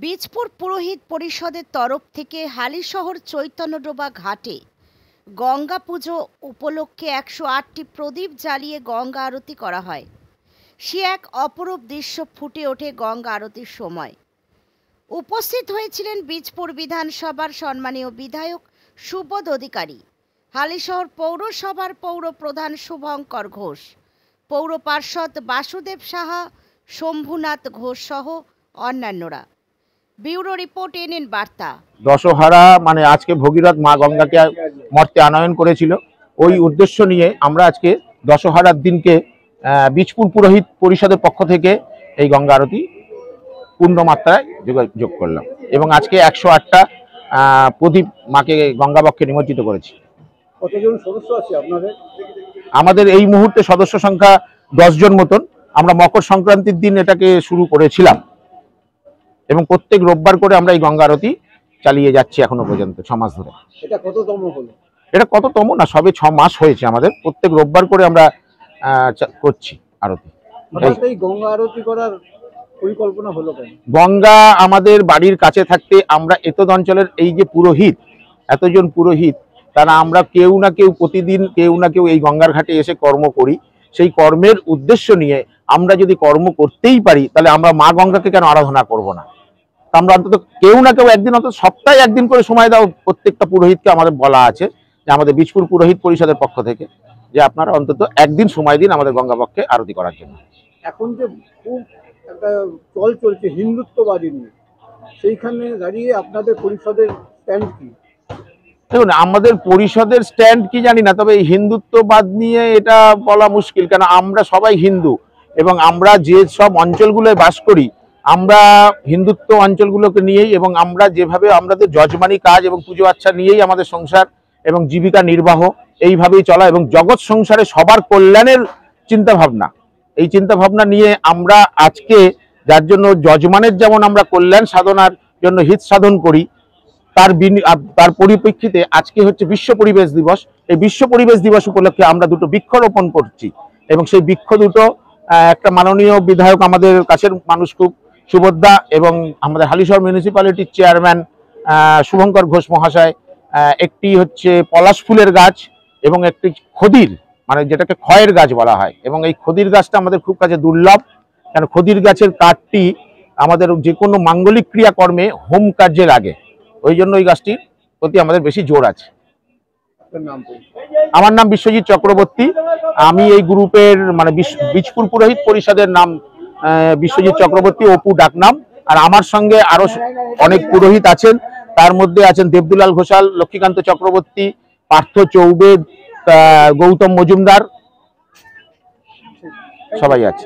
বীজপুর পুরোহিত পরিষদের তরফ থেকে হালিশহর চৈতন্যডোবা ঘাটে গঙ্গা পুজো উপলক্ষে 108টি প্রদীপ জ্বালিয়ে গঙ্গা আরতি করা হয়। সে এক অপরূপ দৃশ্য ফুটে ওঠে গঙ্গা আরতির সময়। উপস্থিত হয়েছিলেন বীজপুর বিধানসভার সম্মানীয় বিধায়ক সুবোধ অধিকারী, হালিশহর পৌরসভার পৌর প্রধান শুভঙ্কর ঘোষ, পৌর পার্ষদ বাসুদেব সাহা, শম্ভুনাথ ঘোষ সহ অন্যান্যরা। ব্যুরো রিপোর্ট, এনএন বার্তা। দশহারা মানে আজকে ভগীরথ মা গঙ্গাকে মর্তে আনয়ন করেছিল, ওই উদ্দেশ্য নিয়ে আমরা আজকে দশহারার দিনকে বীজপুর পুরোহিত পরিষদের পক্ষ থেকে এই গঙ্গা আরতি পূর্ণ মাত্রায় যোগ করলাম এবং আজকে 108টা প্রদীপ মাকে গঙ্গাবক্ষে নিমজ্জিত করেছি। কতজন সদস্য আছে আপনাদের? আমাদের এই মুহূর্তে সদস্য সংখ্যা 10 জন মতন। আমরা মকর সংক্রান্তির দিন এটাকে শুরু করেছিলাম এবং প্রত্যেক রোববার করে আমরা এই গঙ্গা আরতি চালিয়ে যাচ্ছি এখনো পর্যন্ত 6 মাস ধরে। এটা কততম হলো? এটা কততম না, সবে 6 মাস হয়েছে আমাদের। প্রত্যেক রোববার করে আমরা করছি আরতি। এই গঙ্গা আরতি করার পরিকল্পনা হলো কেন? গঙ্গা আমাদের বাড়ির কাছে থাকতে আমরা এতদ অঞ্চলের এই যে পুরোহিত, এতজন পুরোহিত, তারা আমরা কেউ না কেউ প্রতিদিন কেউ না কেউ এই গঙ্গার ঘাটে এসে কর্ম করি। সেই কর্মের উদ্দেশ্য নিয়ে আমরা যদি কর্ম করতেই পারি তাহলে আমরা মা গঙ্গাকে কেন আরাধনা করব না? আমরা অন্তত কেউ না কেউ একদিন, অন্তত সপ্তাহে একদিন করে সময় দাও প্রত্যেকটা পুরোহিতকে। আমাদের বলা আছে যে আমাদের বীজপুর পুরোহিত পরিষদের পক্ষ থেকে যে আপনারা অন্তত একদিন সময় দিন আমাদের গঙ্গাবক্ষে আরতি করার জন্য। এখন যে খুব একটা চল চলছে হিন্দুত্ববাদী নিয়ে, সেইখানে দাঁড়িয়ে আপনাদের পরিষদের স্ট্যান্ড কি? দেখুন, আমাদের পরিষদের স্ট্যান্ড কি জানি না, তবে এই হিন্দুত্ববাদ নিয়ে এটা বলা মুশকিল, কেন আমরা সবাই হিন্দু এবং আমরা যে সব অঞ্চলগুলোয় বাস করি আমরা হিন্দুত্ব অঞ্চলগুলোকে নিয়েই এবং আমরা যেভাবে আমাদের যজমানি কাজ এবং পুজো আচ্ছা নিয়েই আমাদের সংসার এবং জীবিকা নির্বাহ এইভাবেই চলা এবং জগৎ সংসারে সবার কল্যাণের চিন্তাভাবনা, এই চিন্তাভাবনা নিয়ে আমরা আজকে যার জন্য যজমানের যেমন আমরা কল্যাণ সাধনার জন্য হিত সাধন করি, তার পরিপ্রেক্ষিতে আজকে হচ্ছে বিশ্ব পরিবেশ দিবস। এই বিশ্ব পরিবেশ দিবস উপলক্ষে আমরা দুটো বৃক্ষরোপণ করছি এবং সেই বৃক্ষ দুটো একটা মাননীয় বিধায়ক, আমাদের কাছের মানুষ খুব সুবোধদা, এবং আমাদের হালিশহর মিউনিসিপ্যালিটির চেয়ারম্যান শুভঙ্কর ঘোষ মহাশয়, একটি হচ্ছে পলাশ ফুলের গাছ এবং একটি খদির, মানে যেটাকে খয়ের গাছ বলা হয়, এবং এই খদির গাছটা আমাদের খুব কাছে দুর্লভ, কেন খদির গাছের কাঠটি আমাদের যে কোনো মাঙ্গলিক ক্রিয়াকর্মে হোম কার্যে লাগে, ওই জন্য ওই গাছটির প্রতি আমাদের বেশি জোর আছে। আমার নাম বিশ্বজিৎ চক্রবর্তী, আমি এই গ্রুপের মানে বীজপুর পুরোহিত পরিষদের নাম বিশ্বজিৎ চক্রবর্তী, অপু ডাকনাম। আর আমার সঙ্গে আরো অনেক পুরোহিত আছেন, তার মধ্যে আছেন দেবদুলাল ঘোষাল, লক্ষ্মীকান্ত চক্রবর্তী, পার্থ চৌবে, গৌতম মজুমদার, সবাই আছে।